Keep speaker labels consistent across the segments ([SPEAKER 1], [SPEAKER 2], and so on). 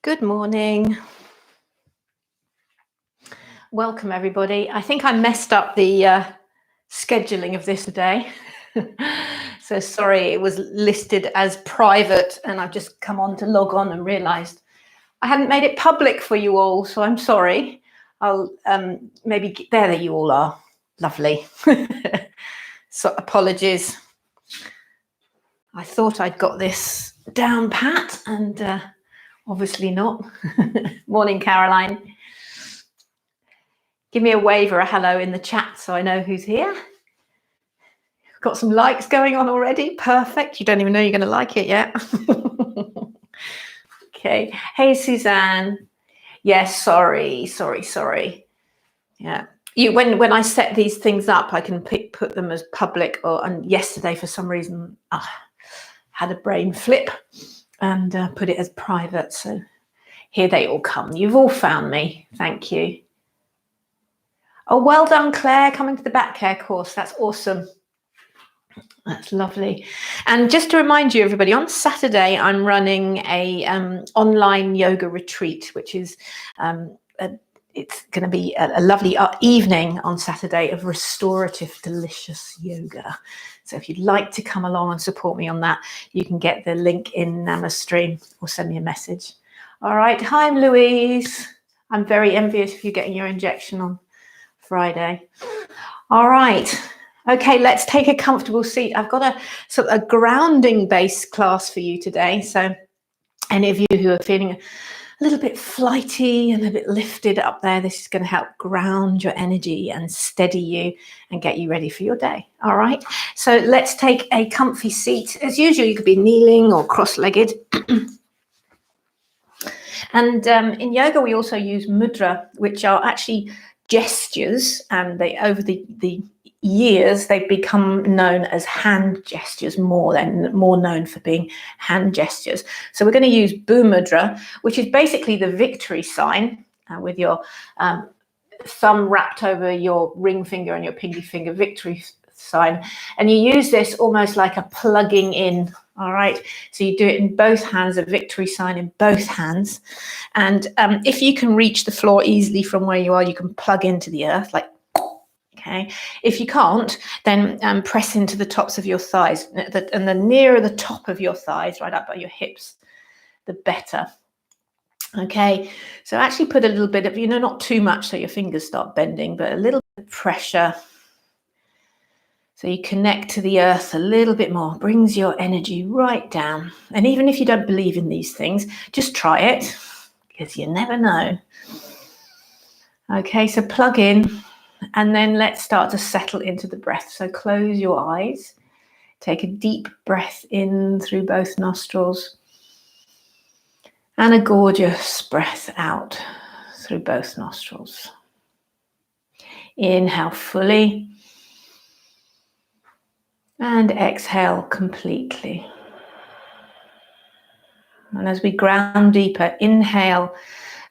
[SPEAKER 1] Good morning. Welcome, everybody. I think I messed up the scheduling of this today. So sorry, it was listed as private and I've just come on to log on and realized I hadn't made it public for you all. So I'm sorry. I'll maybe there you all are. Lovely. So apologies. I thought I'd got this down pat and obviously not. Morning, Caroline. Give me a wave or a hello in the chat so I know who's here. Got some likes going on already. Perfect. You don't even know you're going to like it yet. Okay. Hey, Suzanne. Yes, sorry. Yeah. When I set these things up, I can put them as public. And yesterday, for some reason, I had a brain flip and put it as private. So here they all come. You've all found me. Thank you. Oh, well done, Claire, coming to the back care course. That's awesome. That's lovely. And just to remind you, everybody, on Saturday, I'm running a online yoga retreat, which is it's going to be a lovely evening on Saturday of restorative, delicious yoga. So if you'd like to come along and support me on that, you can get the link in Namastream or send me a message. All right. Hi, Louise. I'm very envious of you getting your injection on Friday. All right. Okay, let's take a comfortable seat. I've got a grounding based class for you today. So any of you who are feeling a little bit flighty and a bit lifted up there, this is going to help ground your energy and steady you and get you ready for your day. All right. So let's take a comfy seat. As usual, you could be kneeling or cross-legged. And in yoga, we also use mudra, which are actually gestures, and they over the years they've become known as hand gestures, more known for being hand gestures. So we're going to use Bu Mudra, which is basically the victory sign, with your thumb wrapped over your ring finger and your pinky finger, victory sign, and you use this almost like a plugging in. All right, so you do it in both hands, a victory sign in both hands. And if you can reach the floor easily from where you are, you can plug into the earth, like, okay. If you can't, then press into the tops of your thighs. And the nearer the top of your thighs, right up by your hips, the better. Okay, so actually put a little bit of, not too much so your fingers start bending, but a little bit of pressure. So you connect to the earth a little bit more, brings your energy right down. And even if you don't believe in these things, just try it, because you never know. Okay, so plug in, and then let's start to settle into the breath. So close your eyes, take a deep breath in through both nostrils, and a gorgeous breath out through both nostrils. Inhale fully. And exhale completely. And as we ground deeper, inhale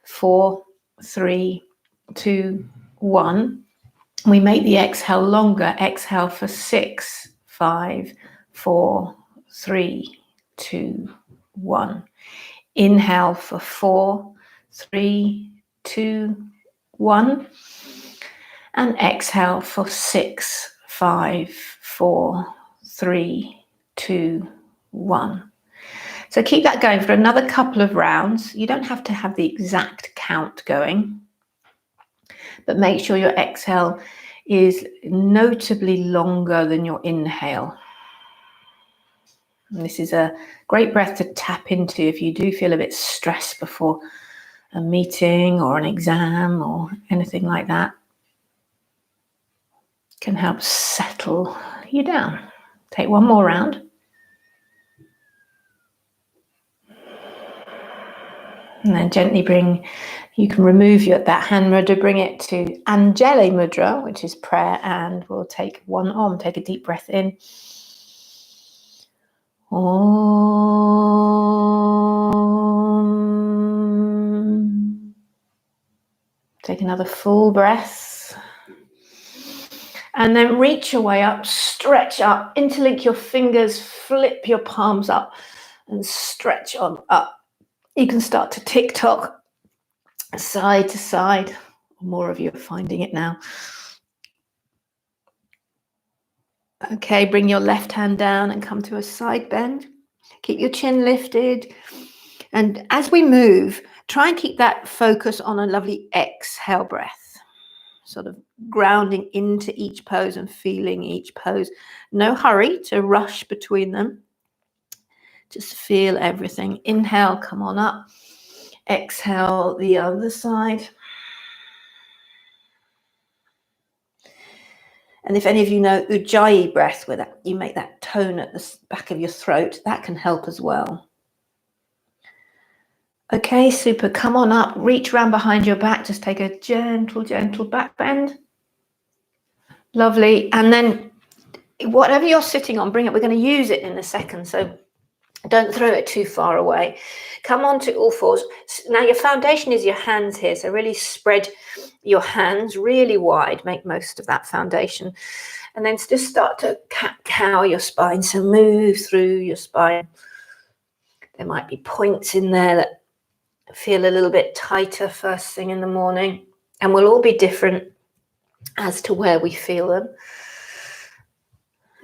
[SPEAKER 1] 4, 3, 2, 1. We make the exhale longer. Exhale for 6, 5, 4, 3, 2, 1. Inhale for 4, 3, 2, 1. And exhale for 6, 5, 4, 3, 2, 1. So keep that going for another couple of rounds. You don't have to have the exact count going, but make sure your exhale is notably longer than your inhale. And this is a great breath to tap into if you do feel a bit stressed before a meeting or an exam or anything like that. Can help settle you down. Take one more round. And then gently you can remove that hand mudra, bring it to Anjali mudra, which is prayer, and we'll take one Om. Take a deep breath in. Om. Take another full breath. And then reach your way up, stretch up, interlink your fingers, flip your palms up and stretch on up. You can start to tick-tock side to side. More of you are finding it now. Okay, bring your left hand down and come to a side bend. Keep your chin lifted. And as we move, try and keep that focus on a lovely exhale breath, sort of grounding into each pose and feeling each pose. No hurry to rush between them. Just feel everything. Inhale, come on up. Exhale, the other side. And if any of you know Ujjayi breath, where that you make that tone at the back of your throat, that can help as well. Okay, super. Come on up. Reach around behind your back. Just take a gentle, gentle back bend. Lovely. And then whatever you're sitting on, bring it. We're going to use it in a second, so don't throw it too far away. Come on to all fours. Now your foundation is your hands here, so really spread your hands really wide. Make most of that foundation. And then just start to cat-cow your spine, so move through your spine. There might be points in there that feel a little bit tighter first thing in the morning, and we'll all be different as to where we feel them.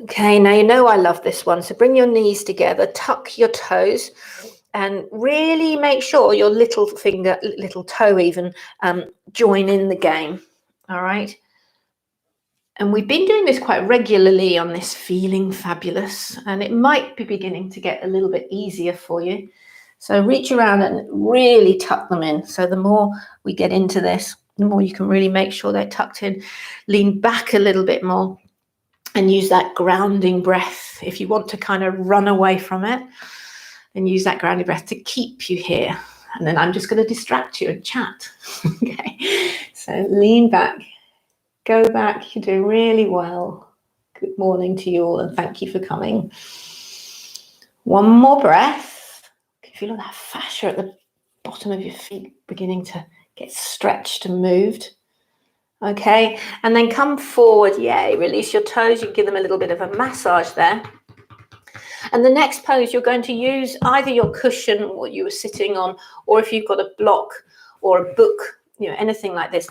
[SPEAKER 1] Okay, now you know I love this one, so bring your knees together, tuck your toes, and really make sure your little finger, little toe even, join in the game. All right. And we've been doing this quite regularly on this Feeling Fabulous, and it might be beginning to get a little bit easier for you. So reach around and really tuck them in. So the more we get into this, the more you can really make sure they're tucked in. Lean back a little bit more and use that grounding breath. If you want to kind of run away from it, then use that grounding breath to keep you here. And then I'm just going to distract you and chat. Okay, so lean back. Go back, you're doing really well. Good morning to you all, and thank you for coming. One more breath. You feel that fascia at the bottom of your feet beginning to get stretched and moved. Okay, and then come forward, yay, release your toes. You can give them a little bit of a massage there. And the next pose, you're going to use either your cushion, what you were sitting on, or if you've got a block or a book, you know, anything like this.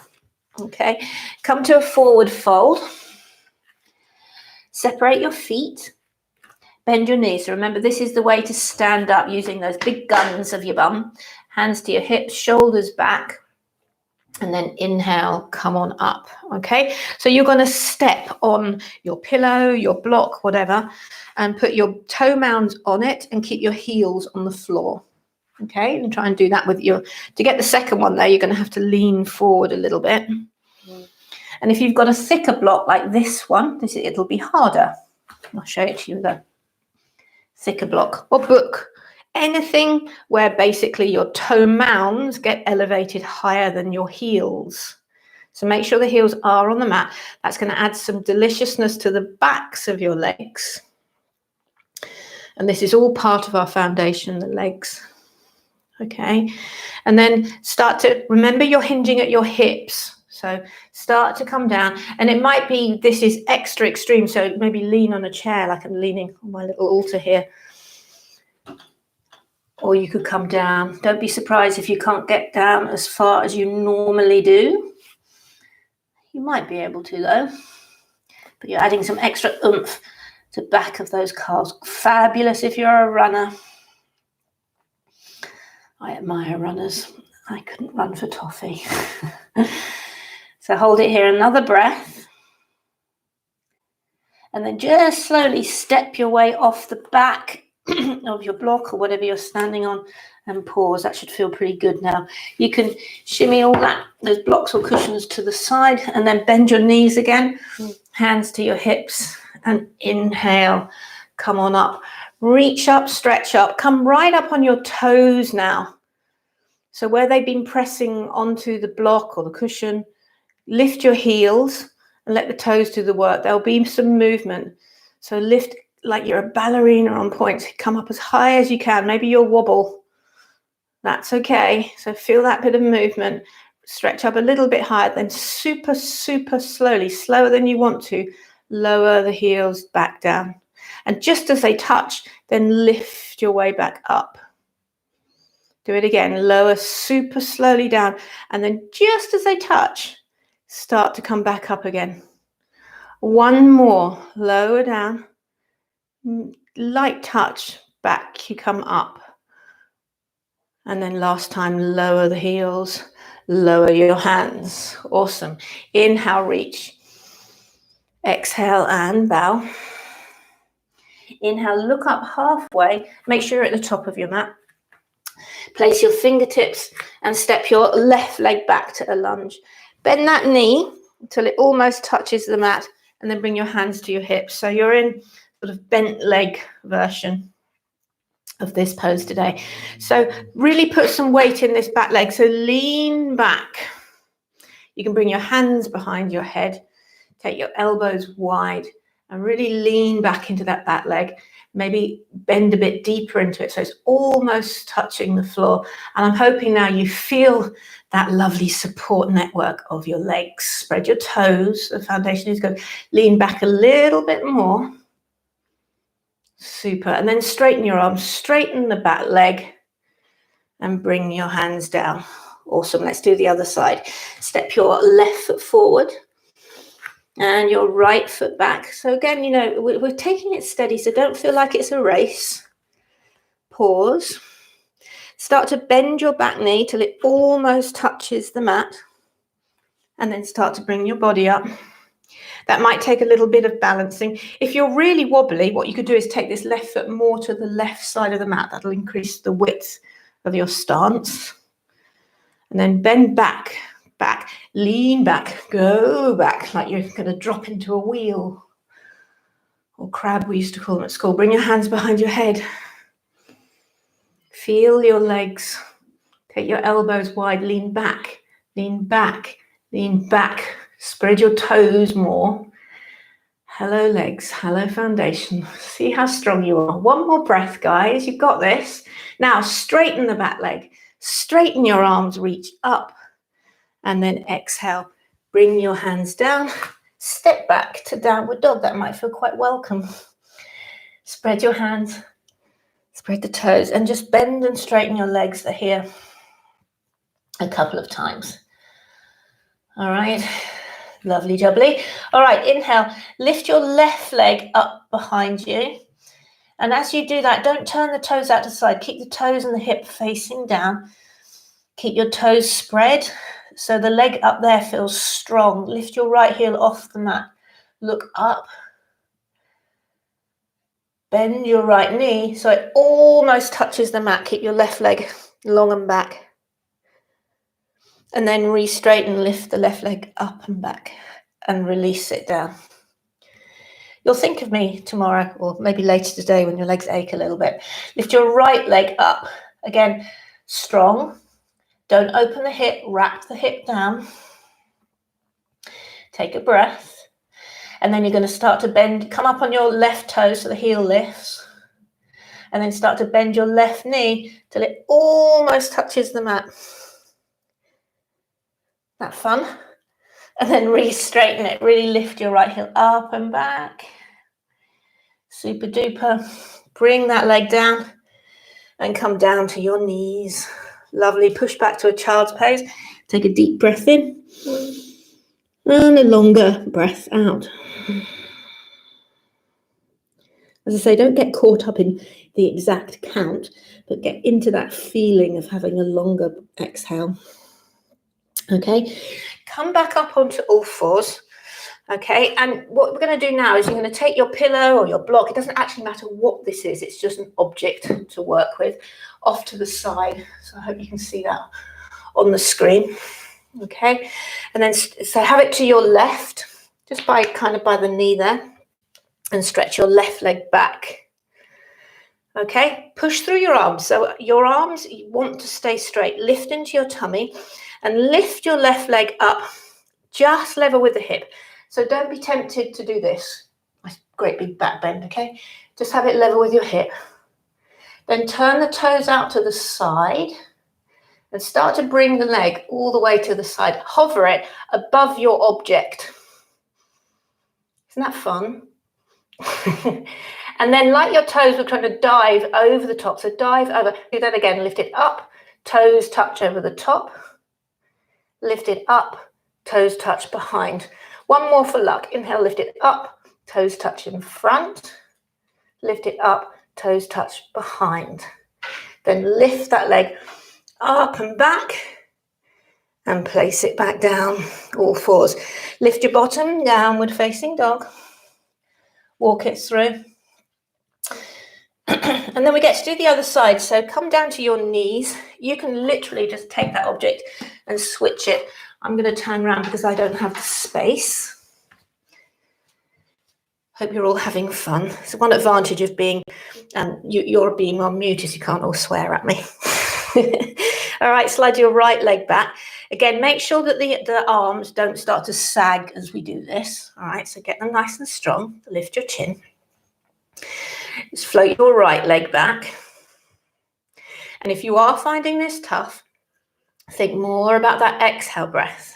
[SPEAKER 1] Okay, come to a forward fold. Separate your feet. Bend your knees. So remember, this is the way to stand up using those big guns of your bum. Hands to your hips, shoulders back. And then inhale, come on up. Okay, so you're going to step on your pillow, your block, whatever, and put your toe mounds on it and keep your heels on the floor. Okay, and try and do that with your, to get the second one there, you're going to have to lean forward a little bit. And if you've got a thicker block like this one, it'll be harder. I'll show it to you, the thicker block or book. Anything where basically your toe mounds get elevated higher than your heels. So make sure the heels are on the mat. That's going to add some deliciousness to the backs of your legs. And this is all part of our foundation, the legs. Okay, and then start to remember you're hinging at your hips. So start to come down, and it might be this is extra extreme. So maybe lean on a chair like I'm leaning on my little altar here. Or you could come down. Don't be surprised if you can't get down as far as you normally do. You might be able to though, but you're adding some extra oomph to back of those calves. Fabulous if you're a runner. I admire runners. I couldn't run for toffee. So hold it here, another breath. And then just slowly step your way off the back of your block or whatever you're standing on and pause. That should feel pretty good now. You can shimmy all those blocks or cushions to the side and then bend your knees again. Hands to your hips and inhale. Come on up. Reach up, stretch up. Come right up on your toes now. So where they've been pressing onto the block or the cushion, lift your heels and let the toes do the work. There'll be some movement. So lift like you're a ballerina on points. Come up as high as you can. Maybe you'll wobble. That's okay. So feel that bit of movement. Stretch up a little bit higher, then super, super slowly, slower than you want to, lower the heels back down. And just as they touch, then lift your way back up. Do it again. Lower super slowly down. And then just as they touch, start to come back up again. One more. Lower down. Light touch. Back you come up. And then last time, lower the heels. Lower your hands. Awesome. Inhale, reach. Exhale and bow. Inhale, look up halfway. Make sure you're at the top of your mat. Place your fingertips and step your left leg back to a lunge. Bend that knee until it almost touches the mat, and then bring your hands to your hips. So you're in sort of bent leg version of this pose today. So really put some weight in this back leg. So lean back. You can bring your hands behind your head. Take your elbows wide and really lean back into that back leg. Maybe bend a bit deeper into it so it's almost touching the floor. And I'm hoping now you feel that lovely support network of your legs. Spread your toes. The foundation is good. Lean back a little bit more. Super. And then straighten your arms. Straighten the back leg and bring your hands down. Awesome. Let's do the other side. Step your left foot forward. And your right foot back. So again, you know, we're taking it steady, so don't feel like it's a race. Pause. Start to bend your back knee till it almost touches the mat. And then start to bring your body up. That might take a little bit of balancing. If you're really wobbly, what you could do is take this left foot more to the left side of the mat. That'll increase the width of your stance. And then bend back. Back, lean back, go back like you're going to drop into a wheel or crab, we used to call them at school. Bring your hands behind your head. Feel your legs. Take your elbows wide, lean back, lean back, lean back. Spread your toes more. Hello legs, hello foundation. See how strong you are. One more breath, guys. You've got this. Now straighten the back leg. Straighten your arms, reach up. And then exhale, bring your hands down, step back to downward dog. That might feel quite welcome. Spread your hands, spread the toes, and just bend and straighten your legs here a couple of times. All right, lovely jubbly. All right, inhale, lift your left leg up behind you. And as you do that, don't turn the toes out to the side. Keep the toes and the hip facing down. Keep your toes spread. So the leg up there feels strong. Lift your right heel off the mat. Look up. Bend your right knee so it almost touches the mat. Keep your left leg long and back. And then re-straighten, lift the left leg up and back and release it down. You'll think of me tomorrow or maybe later today when your legs ache a little bit. Lift your right leg up. Again, strong. Don't open the hip, wrap the hip down. Take a breath. And then you're going to start to bend, come up on your left toe so the heel lifts. And then start to bend your left knee till it almost touches the mat. That fun? And then re-straighten it. Really lift your right heel up and back. Super duper. Bring that leg down and come down to your knees. Lovely. Push back to a child's pose. Take a deep breath in and a longer breath out. As I say, don't get caught up in the exact count, but get into that feeling of having a longer exhale. Okay, come back up onto all fours. Okay, and what we're going to do now is you're going to take your pillow or your block. It doesn't actually matter what this is. It's just an object to work with off to the side. So I hope you can see that on the screen. Okay, and then so have it to your left, just by the knee there, and stretch your left leg back. Okay, push through your arms. So your arms, you want to stay straight. Lift into your tummy and lift your left leg up, just level with the hip. So don't be tempted to do this. Great big back bend, okay? Just have it level with your hip. Then turn the toes out to the side and start to bring the leg all the way to the side. Hover it above your object. Isn't that fun? And then like your toes, we're trying to dive over the top. So dive over, do that again, lift it up toes touch over the top, lift it up, toes touch behind. One more for luck. Inhale, lift it up, toes touch in front, lift it up, toes touch behind. Then lift that leg up and back and place it back down, all fours. Lift your bottom, downward facing dog. Walk it through. And then we get to do the other side. So come down to your knees. You can literally just take that object and switch it. I'm going to turn around because I don't have the space. Hope you're all having fun. So one advantage of being, you're being on mute is you can't all swear at me. All right, slide your right leg back. Again, make sure that the arms don't start to sag as we do this. All right, so get them nice and strong. Lift your chin. Just float your right leg back. And if you are finding this tough, think more about that exhale breath.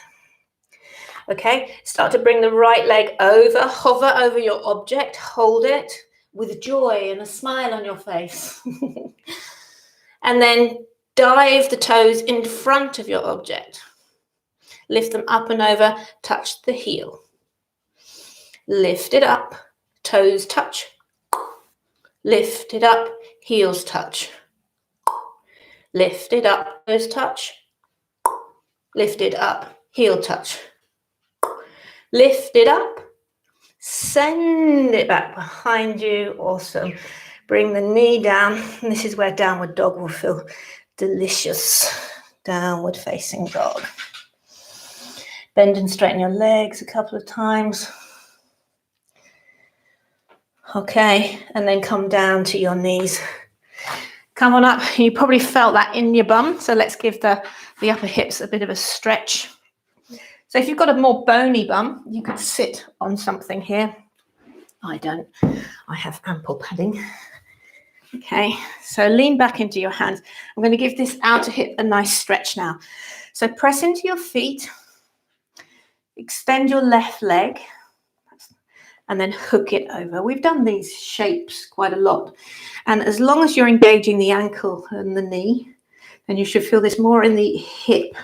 [SPEAKER 1] Okay, start to bring the right leg over, hover over your object, hold it with joy and a smile on your face. And then dive the toes in front of your object. Lift them up and over, touch the heel. Lift it up, toes touch. Lift it up, heels touch. Lift it up, toes touch. Lift it up, heel touch. Lift it up, send it back behind you. Awesome. Bring the knee down. And this is where downward dog will feel delicious. Downward facing dog. Bend and straighten your legs a couple of times. Okay, and then come down to your knees. Come on up. You probably felt that in your bum, so let's give the upper hips a bit of a stretch. So if you've got a more bony bum, you could sit on something here. I don't. I have ample padding. Okay, so lean back into your hands. I'm going to give this outer hip a nice stretch now. So press into your feet. Extend your left leg. And then hook it over. We've done these shapes quite a lot. And as long as you're engaging the ankle and the knee, then you should feel this more in the hip.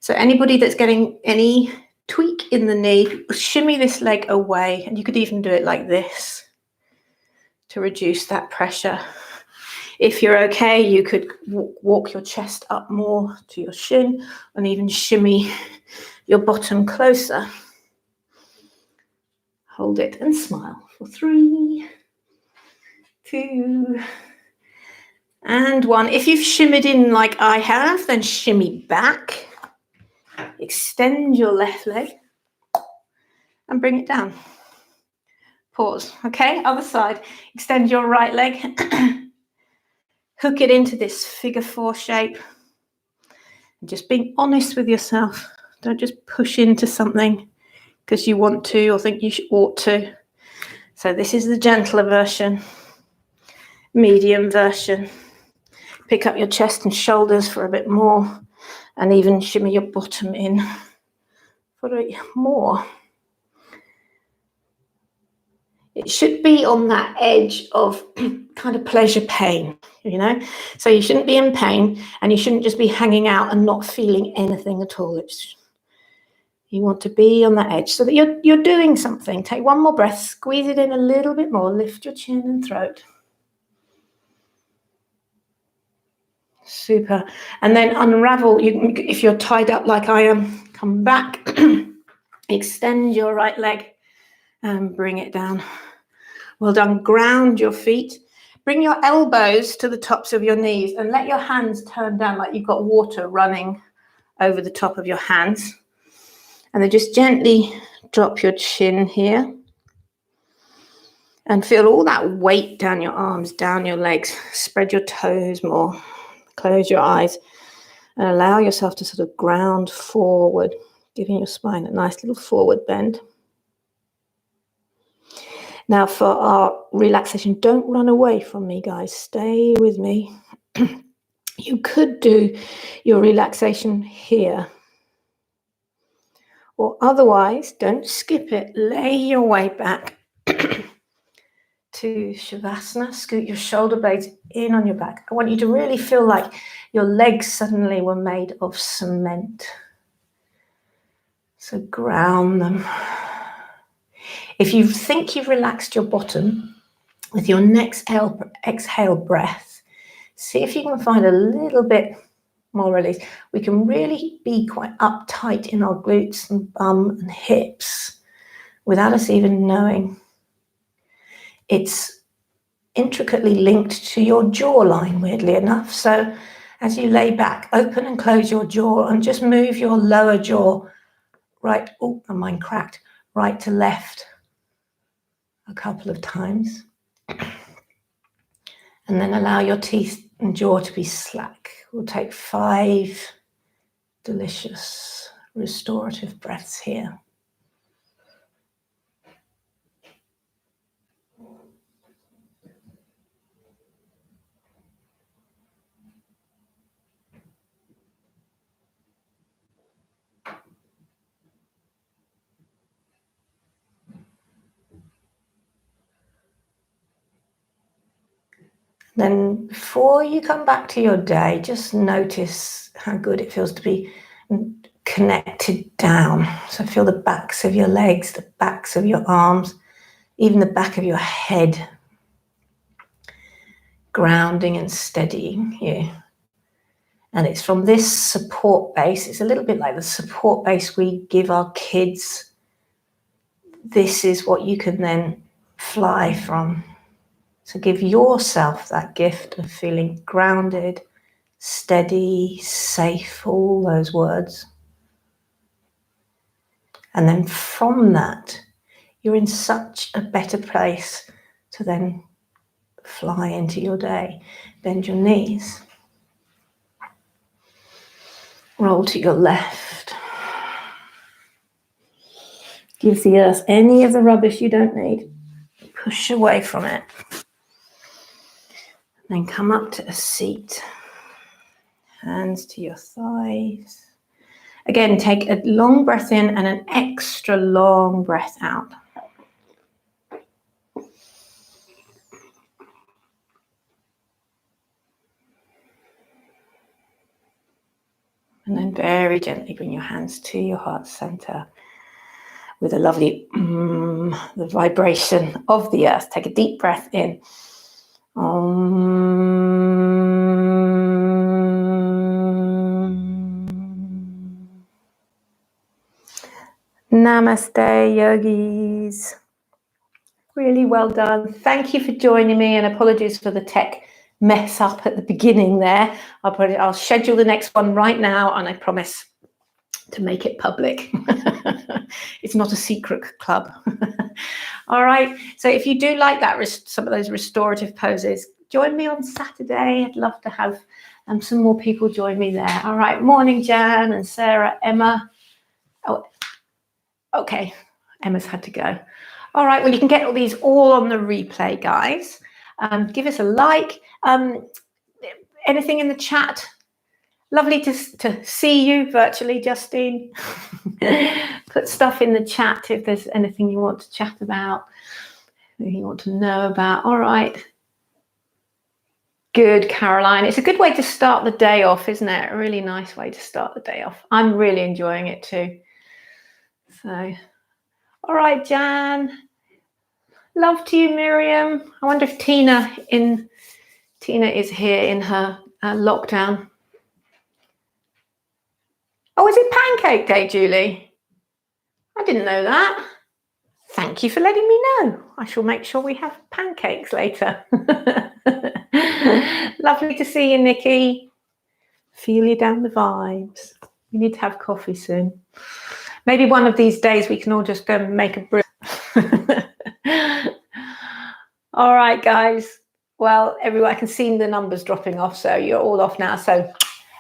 [SPEAKER 1] So anybody that's getting any tweak in the knee, shimmy this leg away. And you could even do it like this to reduce that pressure. If you're okay, you could walk your chest up more to your shin and even shimmy your bottom closer. Hold it and smile for 3, 2, and 1. If you've shimmied in like I have, then shimmy back. Extend your left leg and bring it down. Pause. Okay, other side. Extend your right leg. Hook it into this figure 4 shape. And just being honest with yourself. Don't just push into something because you want to or think you ought to. So this is the gentler version, medium version. Pick up your chest and shoulders for a bit more and even shimmy your bottom in for more. It should be on that edge of kind of pleasure pain, you know? So you shouldn't be in pain and you shouldn't just be hanging out and not feeling anything at all. You want to be on that edge so that you're doing something. Take one more breath, squeeze it in a little bit more, lift your chin and throat. Super. And then unravel. If you're tied up like I am, come back, extend your right leg and bring it down. Well done. Ground your feet. Bring your elbows to the tops of your knees and let your hands turn down like you've got water running over the top of your hands. And then just gently drop your chin here and feel all that weight down your arms, down your legs. Spread your toes more. Close your eyes and allow yourself to sort of ground forward, giving your spine a nice little forward bend. Now for our relaxation, don't run away from me, guys. Stay with me. You could do your relaxation here. Or otherwise, don't skip it. Lay your way back to to Shavasana. Scoot your shoulder blades in on your back. I want you to really feel like your legs suddenly were made of cement. So ground them. If you think you've relaxed your bottom, with your next exhale breath, see if you can find a little bit more release. We can really be quite uptight in our glutes and bum and hips without us even knowing. It's intricately linked to your jawline, weirdly enough. So as you lay back, open and close your jaw and just move your lower jaw right, oh, and mine cracked, right to left a couple of times. And then allow your teeth and jaw to be slack. We'll take 5 delicious restorative breaths here. Then before you come back to your day, just notice how good it feels to be connected down. So feel the backs of your legs, the backs of your arms, even the back of your head, grounding and steadying you. And it's from this support base, it's a little bit like the support base we give our kids. This is what you can then fly from. So give yourself that gift of feeling grounded, steady, safe, all those words. And then from that, you're in such a better place to then fly into your day. Bend your knees. Roll to your left. Give the earth any of the rubbish you don't need. Push away from it. Then come up to a seat. Hands to your thighs. Again, take a long breath in and an extra long breath out. And then very gently bring your hands to your heart center with a lovely the vibration of the earth. Take a deep breath in. Namaste, yogis. Really well done. Thank you for joining me, and apologies for the tech mess up at the beginning there. I'll schedule the next one right now, and I promise to make it public. It's not a secret club. All right. So if you do like that, some of those restorative poses, join me on Saturday. I'd love to have some more people join me there. All right. Morning, Jan and Sarah, Emma. Oh, okay. Emma's had to go. All right. Well, you can get all these all on the replay, guys. Give us a like. Anything in the chat? Lovely to see you virtually, Justine. Put stuff in the chat if there's anything you want to chat about, anything you want to know about. All right. Good, Caroline. It's a good way to start the day off, isn't it? A really nice way to start the day off. I'm really enjoying it too. So, all right, Jan. Love to you, Miriam. I wonder if Tina is here in her lockdown. Oh, is it Pancake Day, Julie? I didn't know that. Thank you for letting me know. I shall make sure we have pancakes later. Lovely to see you, Nikki. Feel you down the vibes. We need to have coffee soon. Maybe one of these days we can all just go and make a brew. All right, guys. Well, everyone, I can see the numbers dropping off, so you're all off now. So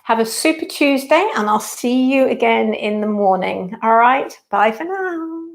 [SPEAKER 1] have a super Tuesday, and I'll see you again in the morning. All right. Bye for now.